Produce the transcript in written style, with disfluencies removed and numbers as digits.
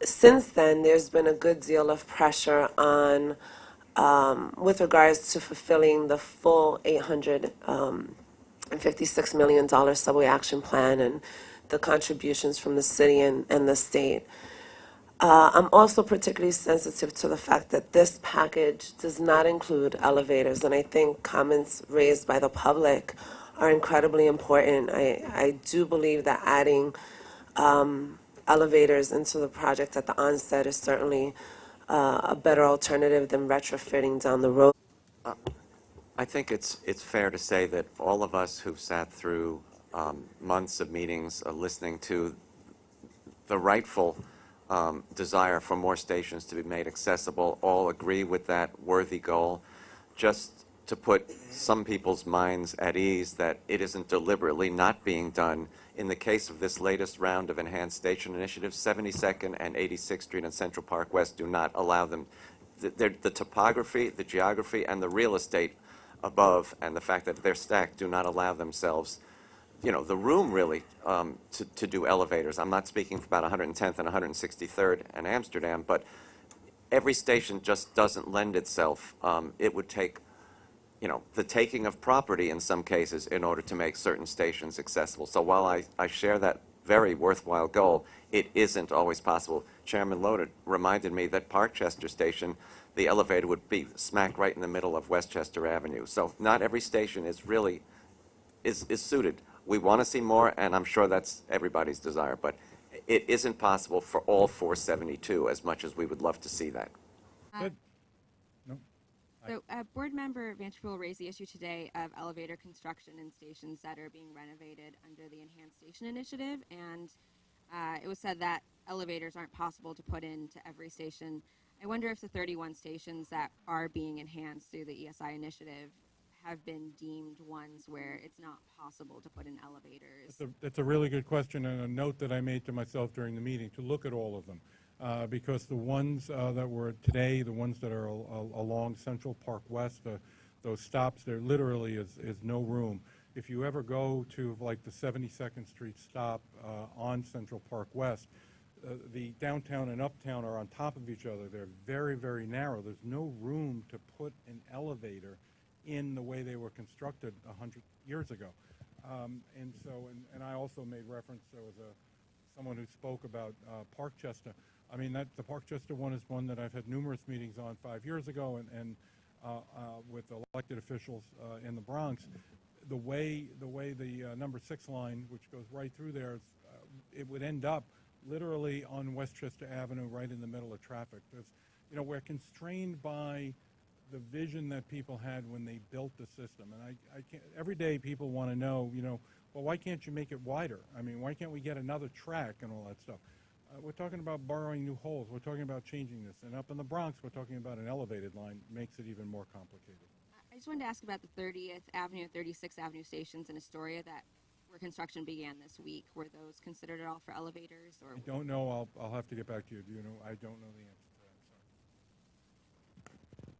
since then, there's been a good deal of pressure on, with regards to fulfilling the full $856 million subway action plan and the contributions from the city and the state. I'm also particularly sensitive to the fact that this package does not include elevators, and I think comments raised by the public are incredibly important. I do believe that adding elevators into the project at the onset is certainly a better alternative than retrofitting down the road. I think it's fair to say that all of us who've sat through months of meetings listening to the rightful desire for more stations to be made accessible all agree with that worthy goal. Just to put some people's minds at ease that it isn't deliberately not being done. In the case of this latest round of enhanced station initiatives, 72nd and 86th Street and Central Park West do not allow them. The topography, the geography, and the real estate above, and the fact that they're stacked, do not allow themselves, you know, the room really to do elevators. I'm not speaking about 110th and 163rd and Amsterdam, but every station just doesn't lend itself. It would take, you know, the taking of property in some cases in order to make certain stations accessible. So while I share that very worthwhile goal, it isn't always possible. Chairman Loder reminded me that Parkchester Station, the elevator would be smack right in the middle of Westchester Avenue. So not every station is really is suited. We want to see more, and I'm sure that's everybody's desire, but it isn't possible for all 472 as much as we would love to see that. Good. No. So, Board Member Vanderpool raised the issue today of elevator construction in stations that are being renovated under the Enhanced Station Initiative, and it was said that elevators aren't possible to put into every station. I wonder if the 31 stations that are being enhanced through the ESI initiative have been deemed ones where it's not possible to put in elevators. That's a really good question, and a note that I made to myself during the meeting to look at all of them. Because the ones that were today, the ones that are along Central Park West, those stops, there literally is no room. If you ever go to like the 72nd Street stop on Central Park West, the downtown and uptown are on top of each other. They're very, very narrow. There's no room to put an elevator in the way they were constructed 100 years ago. And I also made reference, there was someone who spoke about Parkchester. I mean, the Parkchester one is one that I've had numerous meetings on 5 years ago, and with elected officials in the Bronx. The way the number 6 line, which goes right through there, it would end up literally on Westchester Avenue, right in the middle of traffic. You know, we're constrained by the vision that people had when they built the system, and I can't. Every day, people want to know, you know, well, why can't you make it wider? I mean, why can't we get another track and all that stuff? We're talking about borrowing new holes. We're talking about changing this. And up in the Bronx, we're talking about an elevated line. Makes it even more complicated. I just wanted to ask about the 30th Avenue and 36th Avenue stations in Astoria where construction began this week. Were those considered at all for elevators? Or I don't know. I'll have to get back to you. Do you know? I don't know the answer.